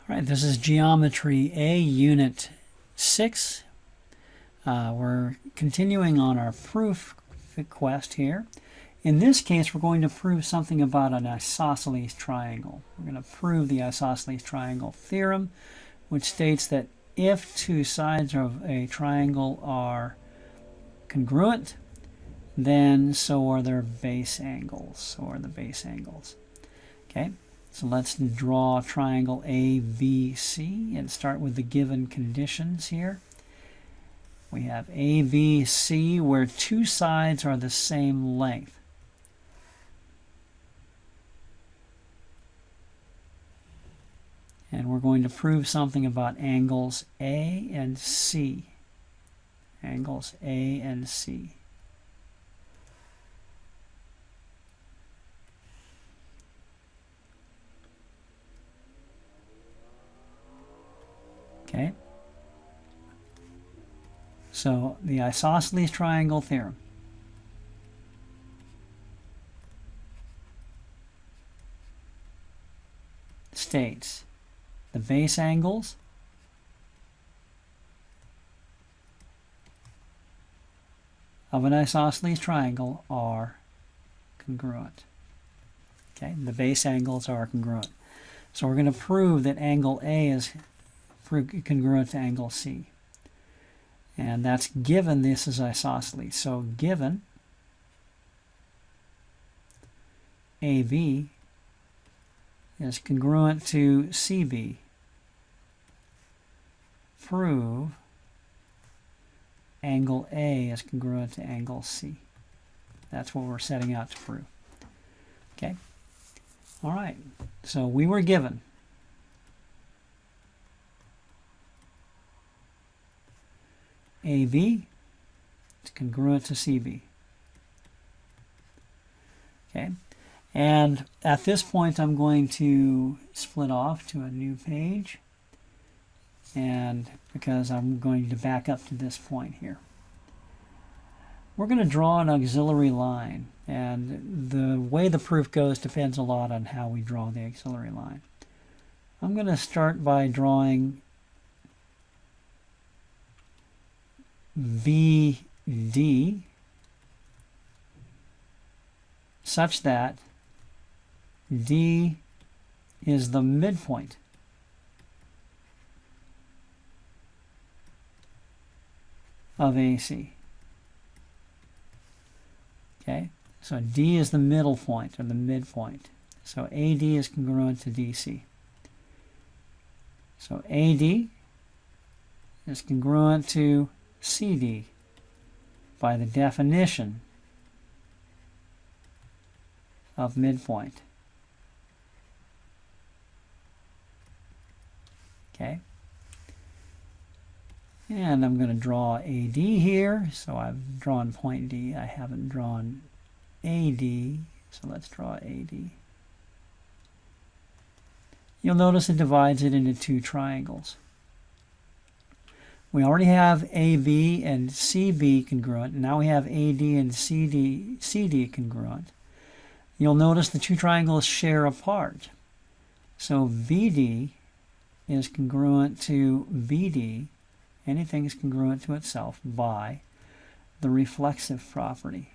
All right, this is Geometry A, Unit 6. We're continuing on our proof quest here. In this case, we're going to prove something about an isosceles triangle. We're going to prove the isosceles triangle theorem, which states that if two sides of a triangle are congruent, then so are their base angles. So are the base angles. Okay, so let's draw triangle ABC and start with the given conditions here. We have ABC where two sides are the same length. And we're going to prove something about angles A and C. Angles A and C. Okay. So the isosceles triangle theorem. States the base angles of an isosceles triangle are congruent. Okay, the base angles are congruent. So we're going to prove that angle A is congruent to angle C. And that's given this is isosceles. So given AB is congruent to CB, prove angle A is congruent to angle C. That's what we're setting out to prove. Okay? All right. So we were given AB is congruent to CB. Okay? And at this point, I'm going to split off to a new page, and because I'm going to back up to this point here. We're going to draw an auxiliary line, and the way the proof goes depends a lot on how we draw the auxiliary line. I'm going to start by drawing VD such that D is the midpoint of AC. Okay, so D is the middle point or the midpoint. So AD is congruent to DC. So AD is congruent to CD by the definition of midpoint. Okay. And I'm going to draw AD here. So I've drawn point D. I haven't drawn AD. So let's draw AD. You'll notice it divides it into two triangles. We already have AB and CB congruent. And now we have AD and CD congruent. You'll notice the two triangles share a part. So VD is congruent to BD. Anything is congruent to itself by the reflexive property.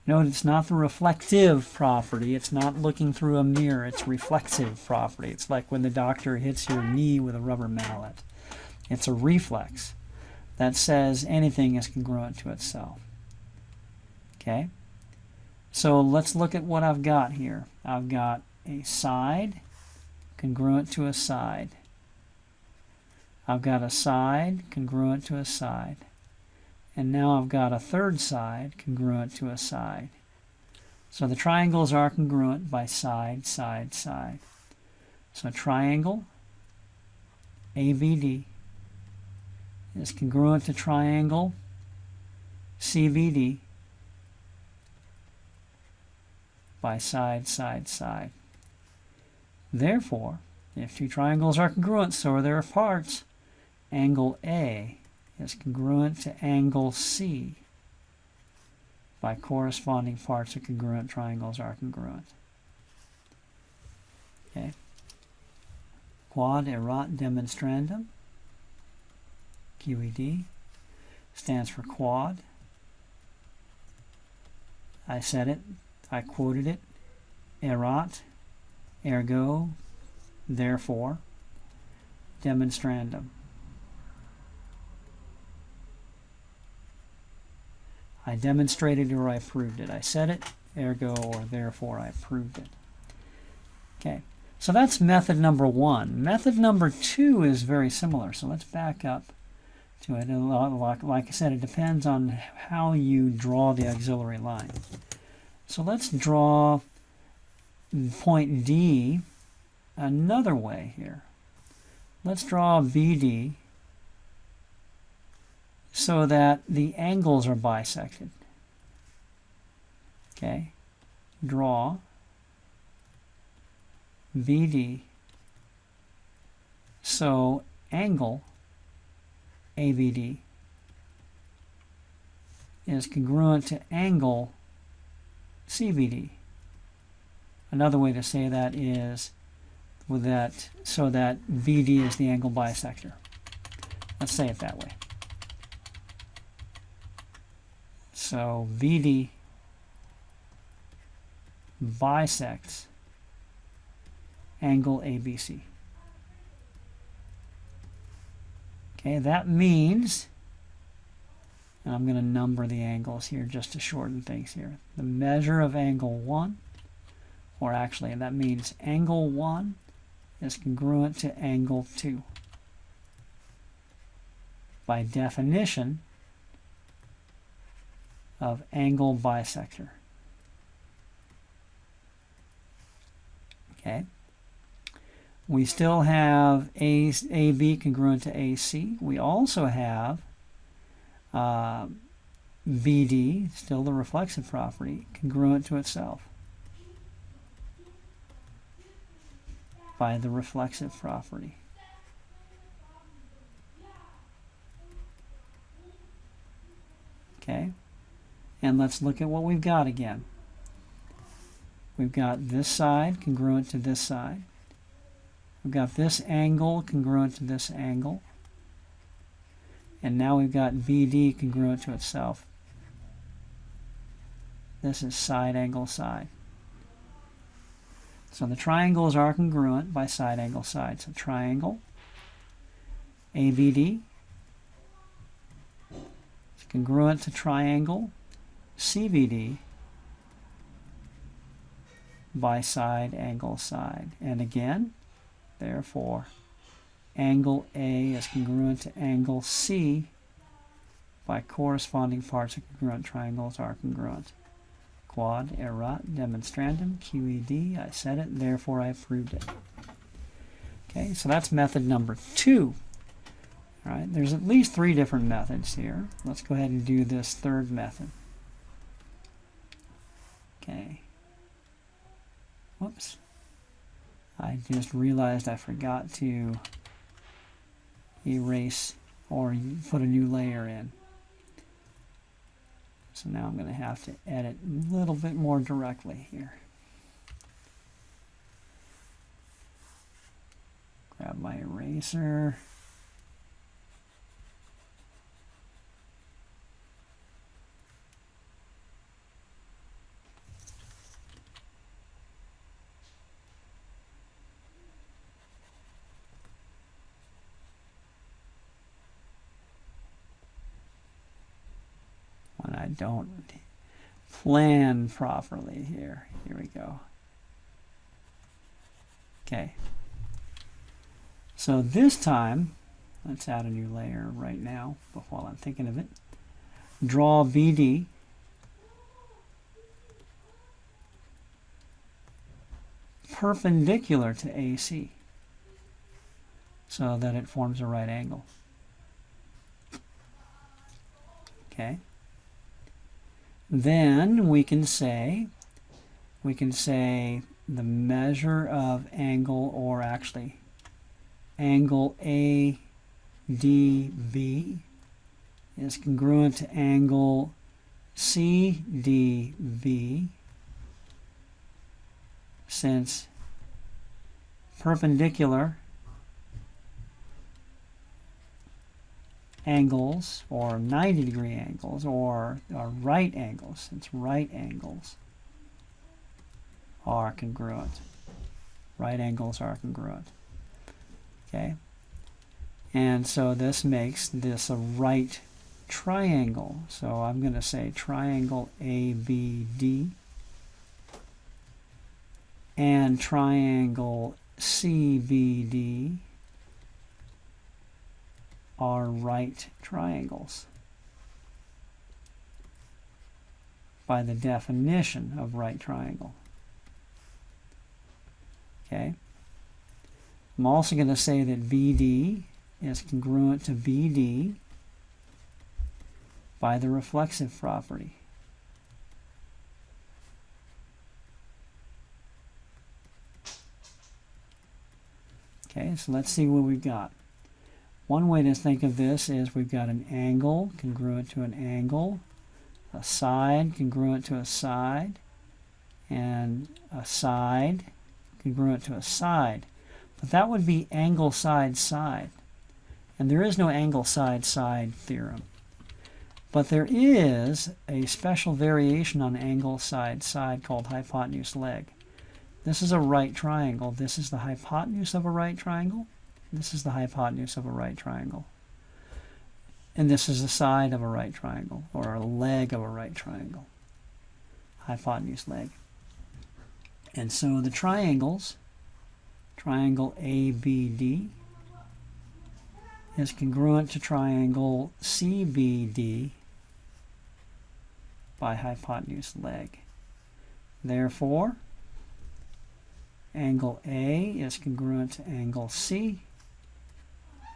Note it's not the reflective property. It's not looking through a mirror. It's reflexive property. It's like when the doctor hits your knee with a rubber mallet. It's a reflex that says anything is congruent to itself. Okay? So let's look at what I've got here. I've got a side congruent to a side. I've got a side congruent to a side. And now I've got a third side congruent to a side. So the triangles are congruent by side, side, side. So triangle ABD is congruent to triangle CBD by side, side, side. Therefore, if two triangles are congruent, so are their parts. Angle A is congruent to angle C by corresponding parts of congruent triangles are congruent. Okay. Quod erat demonstrandum, QED, stands for quad. I said it, I quoted it, erat, ergo, therefore, demonstrandum. I demonstrated or I proved it. I said it, ergo, or therefore I proved it. Okay, so that's method number one. Method number two is very similar, so let's back up to it. Like I said, it depends on how you draw the auxiliary line. So let's draw point D another way here. Let's draw BD so that the angles are bisected. Okay, draw BD so angle ABD is congruent to angle CBD. Another way to say that is with that, so that BD is the angle bisector. Let's say it that way. So BD bisects angle ABC. Okay, that means, and I'm going to number the angles here just to shorten things here. The measure of angle 1, or actually that means angle 1 is congruent to angle 2. By definition of angle bisector. Okay. We still have AB congruent to AC. We also have BD, still the reflexive property, congruent to itself by the reflexive property. Okay, and let's look at what we've got again. We've got this side congruent to this side. We've got this angle congruent to this angle. And now we've got BD congruent to itself. This is side angle side. So the triangles are congruent by side angle side. So triangle ABD is congruent to triangle CBD by side angle side. And again, therefore, angle A is congruent to angle C by corresponding parts of congruent triangles are congruent. Quod erat demonstrandum, QED, I said it, therefore I proved it. Okay, so that's method number 2. All right, there's at least 3 different methods here. Let's go ahead and do this third method. Okay. Whoops. I just realized I forgot to erase or put a new layer in. So now I'm going to have to edit a little bit more directly here. Grab my eraser. When I don't plan properly here. Here we go. Okay. So this time, let's add a new layer right now while I'm thinking of it. Draw BD. Perpendicular to AC so that it forms a right angle. Okay. Then we can say the measure of angle, or actually angle ADB is congruent to angle CDB, since perpendicular angles, or 90-degree angles, or right angles, since right angles are congruent. Right angles are congruent. Okay? And so this makes this a right triangle. So I'm going to say triangle ABD and triangle CBD are right triangles by the definition of right triangle. Okay. I'm also going to say that VD is congruent to BD by the reflexive property. Okay, so let's see what we've got. One way to think of this is we've got an angle congruent to an angle, a side congruent to a side, and a side congruent to a side. But that would be angle side side. And there is no angle side side theorem. But there is a special variation on angle side side called hypotenuse leg. This is a right triangle. This is the hypotenuse of a right triangle. This is the hypotenuse of a right triangle. And this is the side of a right triangle, or a leg of a right triangle. Hypotenuse leg. And so the triangles, triangle ABD is congruent to triangle CBD by hypotenuse leg. Therefore, angle A is congruent to angle C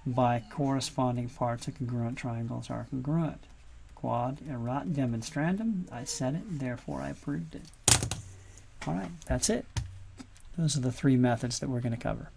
by corresponding parts of congruent triangles are congruent. Quod erat demonstrandum. I said it, therefore I proved it. All right, that's it. Those are the three methods that we're going to cover.